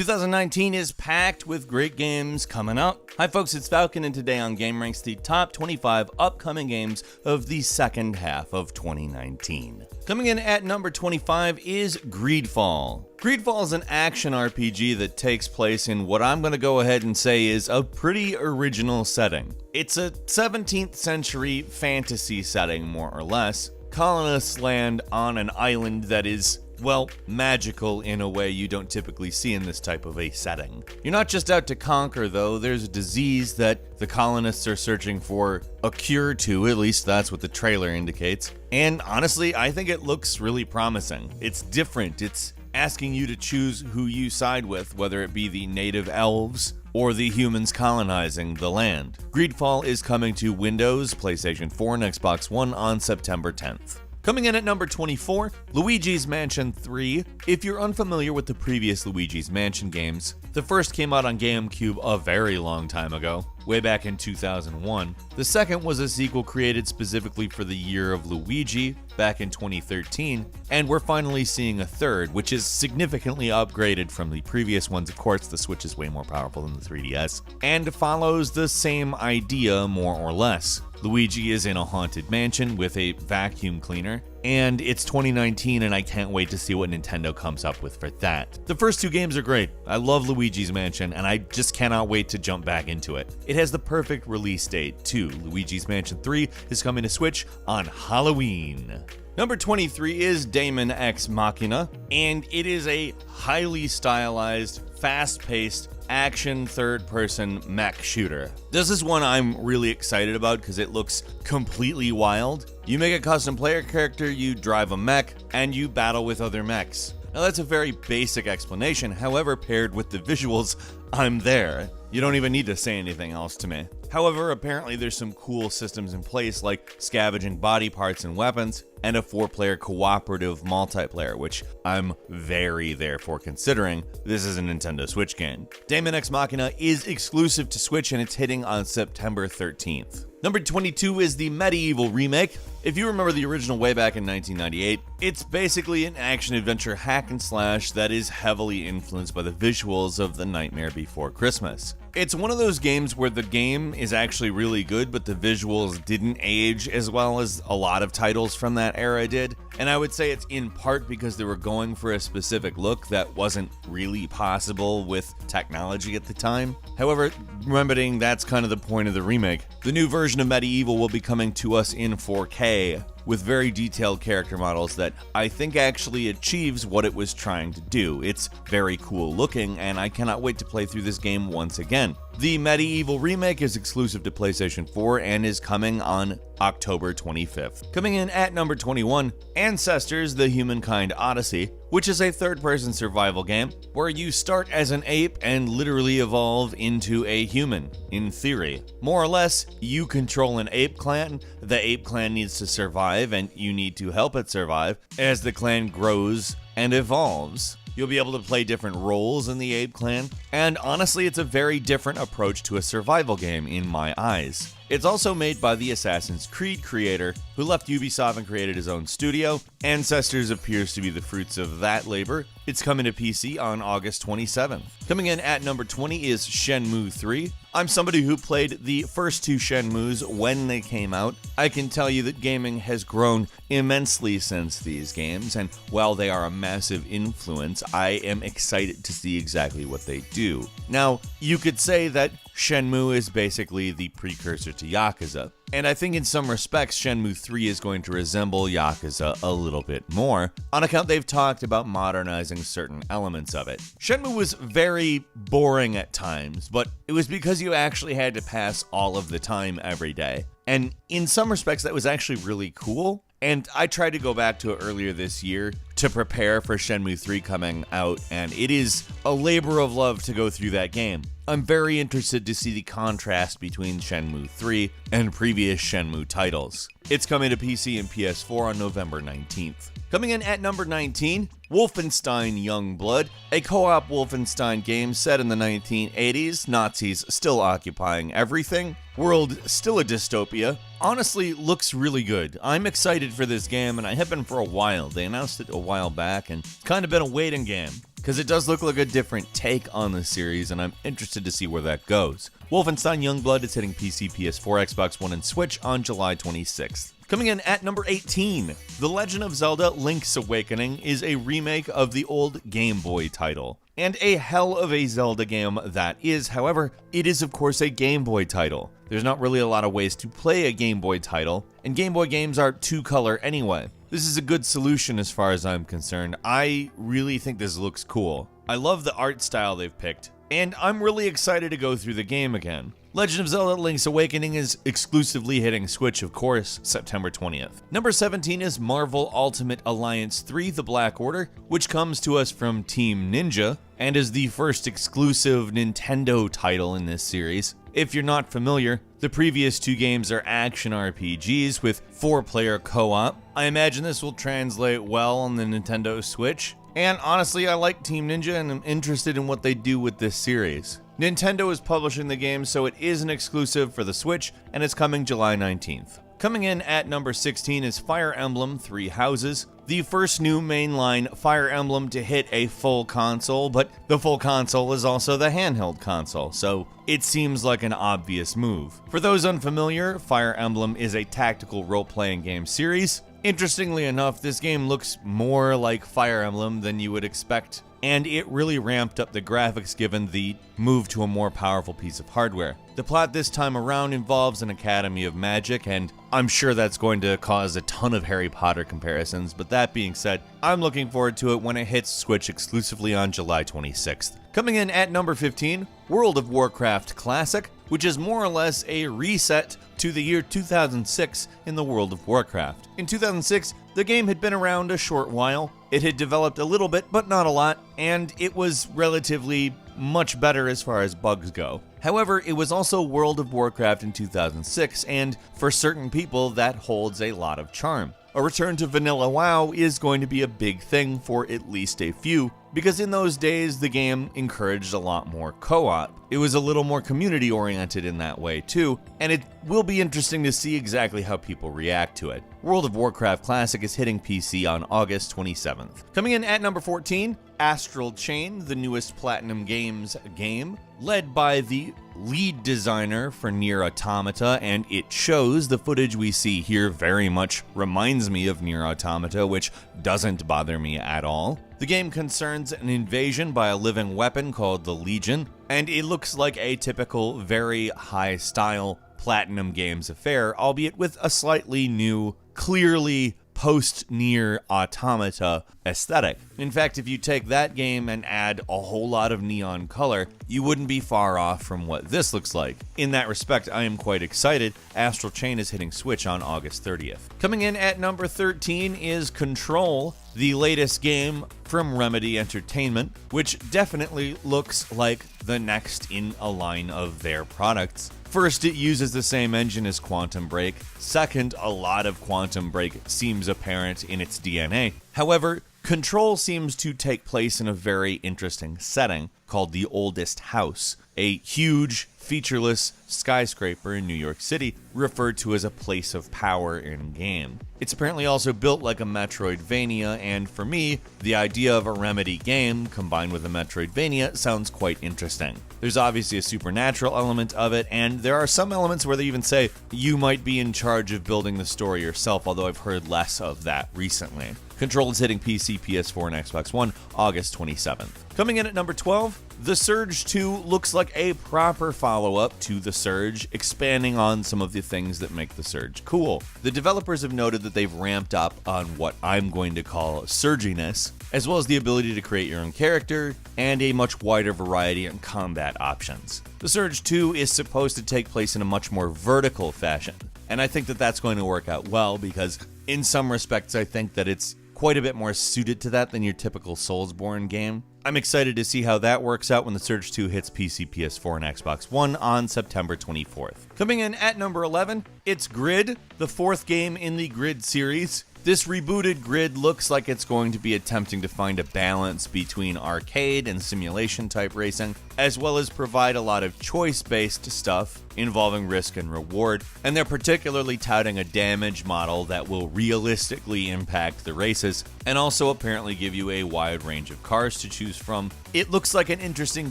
2019 is packed with great games coming up. Hi folks, it's Falcon, and today on GameRanks, the top 25 upcoming games of the second half of 2019. Coming in at number 25 is Greedfall. Greedfall is an action RPG that takes place in what I'm going to go ahead and say is a pretty original setting. It's a 17th century fantasy setting, more or less. Colonists land on an island that is, well, magical in a way you don't typically see in this type of a setting. You're not just out to conquer, though. There's a disease that the colonists are searching for a cure to, at least that's what the trailer indicates. And honestly, I think it looks really promising. It's different. It's asking you to choose who you side with, whether it be the native elves or the humans colonizing the land. Greedfall is coming to Windows, PlayStation 4, and Xbox One on September 10th. Coming in at number 24, Luigi's Mansion 3. If you're unfamiliar with the previous Luigi's Mansion games, the first came out on GameCube a very long time ago, way back in 2001. The second was a sequel created specifically for the Year of Luigi, back in 2013, and we're finally seeing a third, which is significantly upgraded from the previous ones. Of course, the Switch is way more powerful than the 3DS, and follows the same idea more or less. Luigi is in a haunted mansion with a vacuum cleaner, and it's 2019 and I can't wait to see what Nintendo comes up with for that. The first two games are great. I love Luigi's Mansion and I just cannot wait to jump back into it. It has the perfect release date too. Luigi's Mansion 3 is coming to Switch on Halloween. Number 23 is Daemon X Machina, and it is a highly stylized, fast-paced, action third-person mech shooter. This is one I'm really excited about because it looks completely wild. You make a custom player character, you drive a mech, and you battle with other mechs. Now that's a very basic explanation, however, paired with the visuals, I'm there. You don't even need to say anything else to me. However, apparently there's some cool systems in place like scavenging body parts and weapons, and a 4-player cooperative multiplayer, which I'm very there for considering this is a Nintendo Switch game. Daemon X Machina is exclusive to Switch and it's hitting on September 13th. Number 22 is the Medieval remake. If you remember the original way back in 1998, it's basically an action-adventure hack and slash that is heavily influenced by the visuals of The Nightmare Before Christmas. It's one of those games where the game is actually really good, but the visuals didn't age as well as a lot of titles from that era did. And I would say it's in part because they were going for a specific look that wasn't really possible with technology at the time. However, remembering that's kind of the point of the remake, the new version of Medieval will be coming to us in 4K with very detailed character models that I think actually achieves what it was trying to do. It's very cool looking, and I cannot wait to play through this game once again. The Medieval remake is exclusive to PlayStation 4 and is coming on October 25th. Coming in at number 21, Ancestors: The Humankind Odyssey, which is a third-person survival game where you start as an ape and literally evolve into a human, in theory. More or less, you control an ape clan, the ape clan needs to survive, and you need to help it survive as the clan grows and evolves. You'll be able to play different roles in the ape clan, and honestly, it's a very different approach to a survival game in my eyes. It's also made by the Assassin's Creed creator, who left Ubisoft and created his own studio. Ancestors appears to be the fruits of that labor. It's coming to PC on August 27th. Coming in at number 20 is Shenmue 3. I'm somebody who played the first two Shenmues when they came out. I can tell you that gaming has grown immensely since these games, and while they are a massive influence, I am excited to see exactly what they do. Now, you could say that Shenmue is basically the precursor to Yakuza, and I think in some respects Shenmue 3 is going to resemble Yakuza a little bit more, on account they've talked about modernizing certain elements of it. Shenmue was very boring at times, but it was because you actually had to pass all of the time every day. And in some respects that was actually really cool. And I tried to go back to it earlier this year to prepare for Shenmue 3 coming out, and it is a labor of love to go through that game. I'm very interested to see the contrast between Shenmue 3 and previous Shenmue titles. It's coming to PC and PS4 on November 19th. Coming in at number 19, Wolfenstein Youngblood, a co-op Wolfenstein game set in the 1980s, Nazis still occupying everything, world still a dystopia. Honestly, looks really good. I'm excited for this game, and I have been for a while. They announced it a while back, and it's kind of been a waiting game. because it does look like a different take on the series, and I'm interested to see where that goes. Wolfenstein Youngblood is hitting PC, PS4, Xbox One, and Switch on July 26th. Coming in at number 18, The Legend of Zelda Link's Awakening is a remake of the old Game Boy title. And a hell of a Zelda game that is. However, it is of course a Game Boy title. There's not really a lot of ways to play a Game Boy title, and Game Boy games are two-color anyway. This is a good solution as far as I'm concerned. I really think this looks cool. I love the art style they've picked, and I'm really excited to go through the game again. Legend of Zelda Link's Awakening is exclusively hitting Switch, of course, September 20th. Number 17 is Marvel Ultimate Alliance 3: The Black Order, which comes to us from Team Ninja, and is the first exclusive Nintendo title in this series. If you're not familiar, the previous two games are action RPGs with 4-player co-op. I imagine this will translate well on the Nintendo Switch, and honestly, I like Team Ninja and I'm interested in what they do with this series. Nintendo is publishing the game, so it is an exclusive for the Switch, and it's coming July 19th. Coming in at number 16 is Fire Emblem Three Houses, the first new mainline Fire Emblem to hit a full console, but the full console is also the handheld console, so it seems like an obvious move. For those unfamiliar, Fire Emblem is a tactical role-playing game series. Interestingly enough, this game looks more like Fire Emblem than you would expect, and it really ramped up the graphics given the move to a more powerful piece of hardware. The plot this time around involves an Academy of Magic, and I'm sure that's going to cause a ton of Harry Potter comparisons, but that being said, I'm looking forward to it when it hits Switch exclusively on July 26th. Coming in at number 15, World of Warcraft Classic, which is more or less a reset to the year 2006 in the World of Warcraft. In 2006, the game had been around a short while, it had developed a little bit, but not a lot, and it was relatively much better as far as bugs go. However, it was also World of Warcraft in 2006, and for certain people, that holds a lot of charm. A return to vanilla WoW is going to be a big thing for at least a few, because in those days the game encouraged a lot more co-op. It was a little more community oriented in that way too, and it will be interesting to see exactly how people react to it. World of Warcraft Classic is hitting PC on August 27th. Coming in at number 14, Astral Chain, the newest Platinum Games game, led by the lead designer for Nier Automata, and it shows. The footage we see here very much reminds me of Nier Automata, which doesn't bother me at all. The game concerns an invasion by a living weapon called the Legion, and it looks like a typical, very high-style Platinum Games affair, albeit with a slightly new, clearly post-Nier Automata aesthetic. In fact, if you take that game and add a whole lot of neon color, you wouldn't be far off from what this looks like. In that respect, I am quite excited. Astral Chain is hitting Switch on August 30th. Coming in at number 13 is Control, the latest game from Remedy Entertainment, which definitely looks like the next in a line of their products. First, it uses the same engine as Quantum Break. Second, a lot of Quantum Break seems apparent in its DNA. However, Control seems to take place in a very interesting setting called the Oldest House, a huge, featureless skyscraper in New York City, referred to as a place of power in-game. It's apparently also built like a Metroidvania, and for me, the idea of a Remedy game combined with a Metroidvania sounds quite interesting. There's obviously a supernatural element of it, and there are some elements where they even say you might be in charge of building the story yourself, although I've heard less of that recently. Control is hitting PC, PS4, and Xbox One August 27th. Coming in at number 12, The Surge 2 looks like a proper follow-up to The Surge, expanding on some of the things that make The Surge cool. The developers have noted that they've ramped up on what I'm going to call surginess, as well as the ability to create your own character, and a much wider variety in combat options. The Surge 2 is supposed to take place in a much more vertical fashion, and I think that that's going to work out well because in some respects I think that it's quite a bit more suited to that than your typical Soulsborne game. I'm excited to see how that works out when The Surge 2 hits PC, PS4, and Xbox One on September 24th. Coming in at number 11, it's Grid, the fourth game in the Grid series. This rebooted Grid looks like it's going to be attempting to find a balance between arcade and simulation type racing, as well as provide a lot of choice-based stuff involving risk and reward, and they're particularly touting a damage model that will realistically impact the races, and also apparently give you a wide range of cars to choose from. It looks like an interesting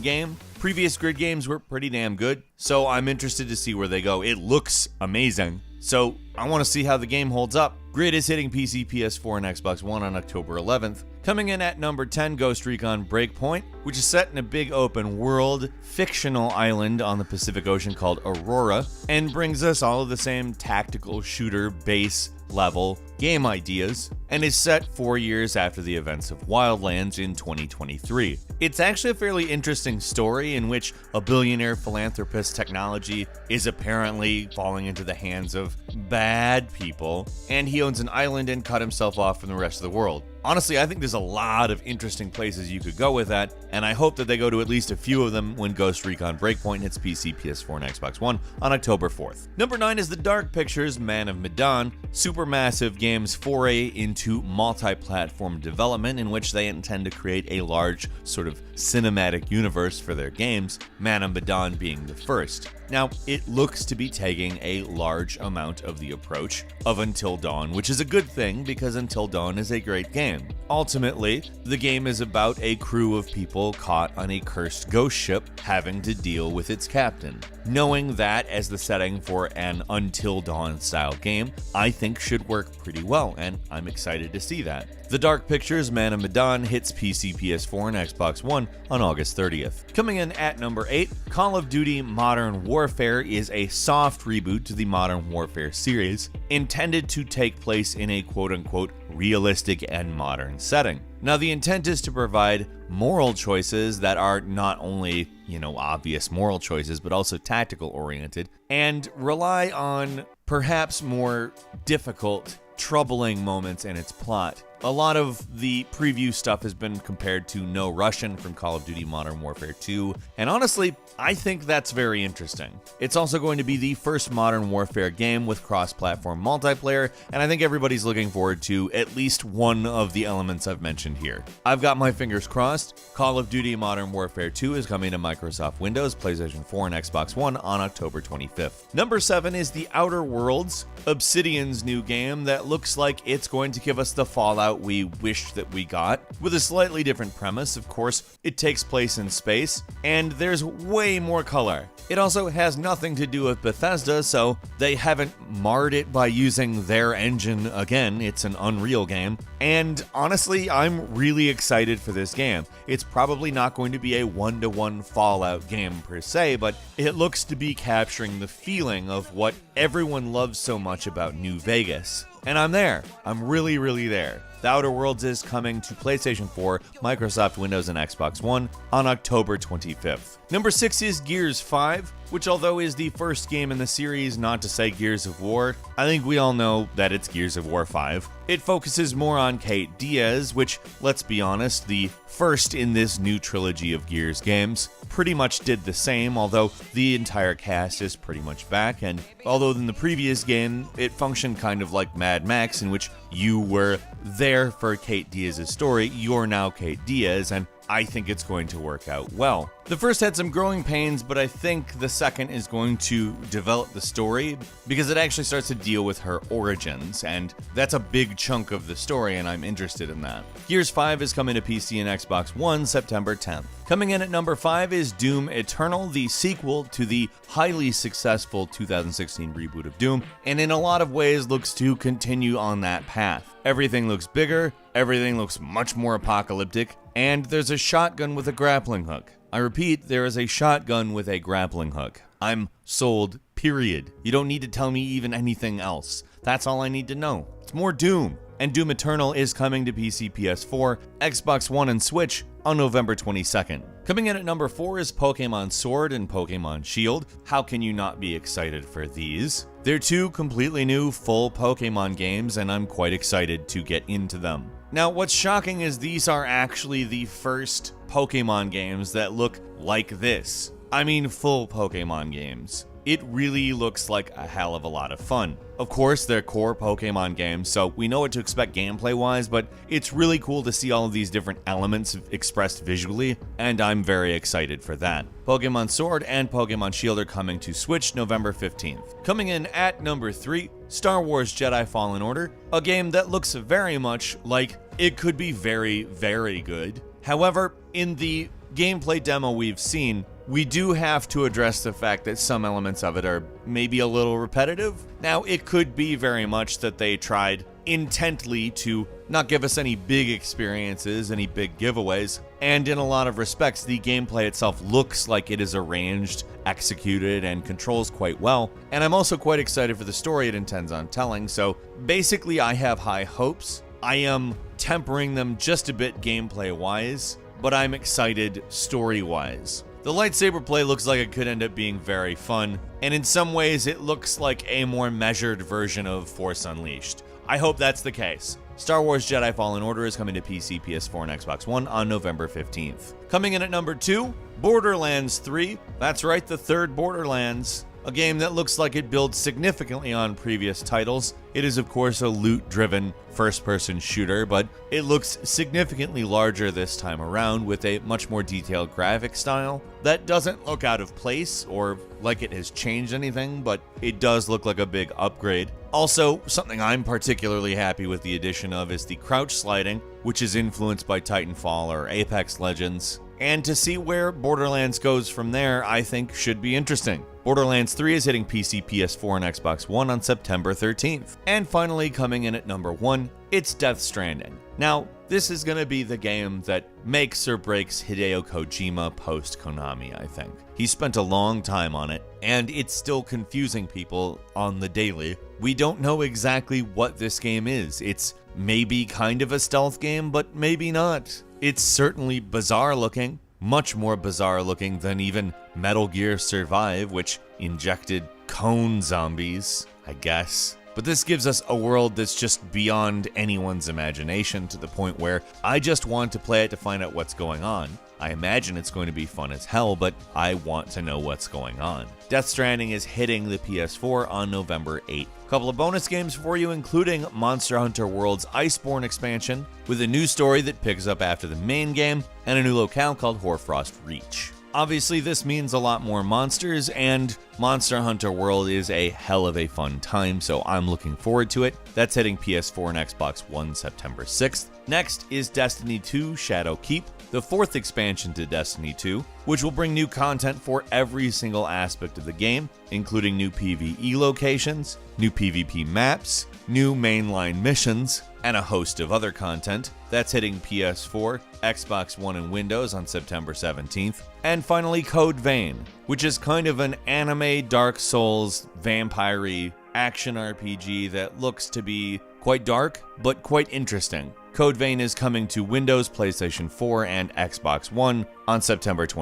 game. Previous Grid games were pretty damn good, so I'm interested to see where they go. It looks amazing, so I want to see how the game holds up. Grid is hitting PC, PS4, and Xbox One on October 11th. Coming in at number 10, Ghost Recon Breakpoint, which is set in a big open world, fictional island on the Pacific Ocean called Aurora, and brings us all of the same tactical shooter base level game ideas, and is set 4 years after the events of Wildlands in 2023. It's actually a fairly interesting story in which a billionaire philanthropist technology is apparently falling into the hands of bad people, and he owns an island and cut himself off from the rest of the world. Honestly, I think there's a lot of interesting places you could go with that, and I hope that they go to at least a few of them when Ghost Recon Breakpoint hits PC, PS4, and Xbox One on October 4th. Number 9 is the Dark Pictures Man of Medan, Supermassive Games' foray into multi-platform development in which they intend to create a large sort of cinematic universe for their games, Man of Medan being the first. Now, it looks to be taking a large amount of the approach of Until Dawn, which is a good thing because Until Dawn is a great game. Ultimately, the game is about a crew of people caught on a cursed ghost ship having to deal with its captain. Knowing that as the setting for an Until Dawn style game, I think should work pretty well, and I'm excited to see that. The Dark Pictures Man of Medan hits PC, PS4, and Xbox One on August 30th. Coming in at number 8, Call of Duty Modern Warfare is a soft reboot to the Modern Warfare series, intended to take place in a quote-unquote realistic and modern setting. Now, the intent is to provide moral choices that are not only, obvious moral choices, but also tactical oriented, and rely on perhaps more difficult, troubling moments in its plot. A lot of the preview stuff has been compared to No Russian from Call of Duty Modern Warfare 2, and honestly, I think that's very interesting. It's also going to be the first Modern Warfare game with cross-platform multiplayer, and I think everybody's looking forward to at least one of the elements I've mentioned here. I've got my fingers crossed. Call of Duty Modern Warfare 2 is coming to Microsoft Windows, PlayStation 4, and Xbox One on October 25th. Number 7 is The Outer Worlds, Obsidian's new game that looks like it's going to give us the Fallout we wished that we got, with a slightly different premise. Of course, it takes place in space, and there's way more color. It also has nothing to do with Bethesda, so they haven't marred it by using their engine again. It's an Unreal game, and honestly, I'm really excited for this game. It's probably not going to be a one-to-one Fallout game per se, but it looks to be capturing the feeling of what everyone loves so much about New Vegas. And I'm there. I'm really, really there. The Outer Worlds is coming to PlayStation 4, Microsoft Windows, and Xbox One on October 25th. Number 6 is Gears 5, which although is the first game in the series not to say Gears of War, I think we all know that it's Gears of War 5. It focuses more on Kate Diaz, which, let's be honest, the first in this new trilogy of Gears games, pretty much did the same, although the entire cast is pretty much back, and although in the previous game, it functioned kind of like Mad Max, in which you were there for Kate Diaz's story, you're now Kate Diaz, and I think it's going to work out well. The first had some growing pains, but I think the second is going to develop the story because it actually starts to deal with her origins, and that's a big chunk of the story, and I'm interested in that. Gears 5 is coming to PC and Xbox One September 10th. Coming in at number 5 is Doom Eternal, the sequel to the highly successful 2016 reboot of Doom, and in a lot of ways looks to continue on that path. Everything looks bigger, everything looks much more apocalyptic, and there's a shotgun with a grappling hook. I repeat, there is a shotgun with a grappling hook. I'm sold, period. You don't need to tell me even anything else. That's all I need to know. It's more Doom. And Doom Eternal is coming to PC, PS4, Xbox One, and Switch on November 22nd. Coming in at number 4 is Pokemon Sword and Pokemon Shield. How can you not be excited for these? They're two completely new full Pokemon games, and I'm quite excited to get into them. Now, what's shocking is these are actually the first Pokemon games that look like this. I mean, full Pokemon games. it really looks like a hell of a lot of fun. Of course, they're core Pokemon games, so we know what to expect gameplay-wise, but it's really cool to see all of these different elements expressed visually, and I'm very excited for that. Pokemon Sword and Pokemon Shield are coming to Switch November 15th. Coming in at number 3, Star Wars Jedi Fallen Order, a game that looks very much like it could be very, very good. However, in the gameplay demo we've seen, we do have to address the fact that some elements of it are maybe a little repetitive. Now, it could be very much that they tried intently to not give us any big experiences, any big giveaways, and in a lot of respects, the gameplay itself looks like it is arranged, executed, and controls quite well, and I'm also quite excited for the story it intends on telling, so basically I have high hopes. I am tempering them just a bit gameplay-wise, but I'm excited story-wise. The lightsaber play looks like it could end up being very fun, and in some ways it looks like a more measured version of Force Unleashed. I hope that's the case. Star Wars Jedi Fallen Order is coming to PC, PS4, and Xbox One on November 15th. Coming in at number 2, Borderlands 3. That's right, the third Borderlands. A game that looks like it builds significantly on previous titles. It is, of course, a loot-driven first-person shooter, but it looks significantly larger this time around with a much more detailed graphic style that doesn't look out of place or like it has changed anything, but it does look like a big upgrade. Also, something I'm particularly happy with the addition of is the crouch sliding, which is influenced by Titanfall or Apex Legends. And to see where Borderlands goes from there, I think should be interesting. Borderlands 3 is hitting PC, PS4, and Xbox One on September 13th. And finally, coming in at number 1, it's Death Stranding. Now, this is going to be the game that makes or breaks Hideo Kojima post-Konami, I think. He spent a long time on it, and it's still confusing people on the daily. We don't know exactly what this game is. It's maybe kind of a stealth game, but maybe not. It's certainly bizarre looking, much more bizarre looking than even Metal Gear Survive, which injected cone zombies, I guess. But this gives us a world that's just beyond anyone's imagination to the point where I just want to play it to find out what's going on. I imagine it's going to be fun as hell, but I want to know what's going on. Death Stranding is hitting the PS4 on November 8th. Couple of bonus games for you, including Monster Hunter World's Iceborne expansion, with a new story that picks up after the main game, and a new locale called Hoarfrost Reach. Obviously, this means a lot more monsters, and Monster Hunter World is a hell of a fun time, so I'm looking forward to it. That's hitting PS4 and Xbox One September 6th. Next is Destiny 2 Shadowkeep, the fourth expansion to Destiny 2, which will bring new content for every single aspect of the game, including new PvE locations, new PvP maps, new mainline missions, and a host of other content. That's hitting PS4, Xbox One, and Windows on September 17th. And finally, Code Vein, which is kind of an anime Dark Souls vampire-y action RPG that looks to be quite dark, but quite interesting. Code Vein is coming to Windows, PlayStation 4, and Xbox One on September 20th.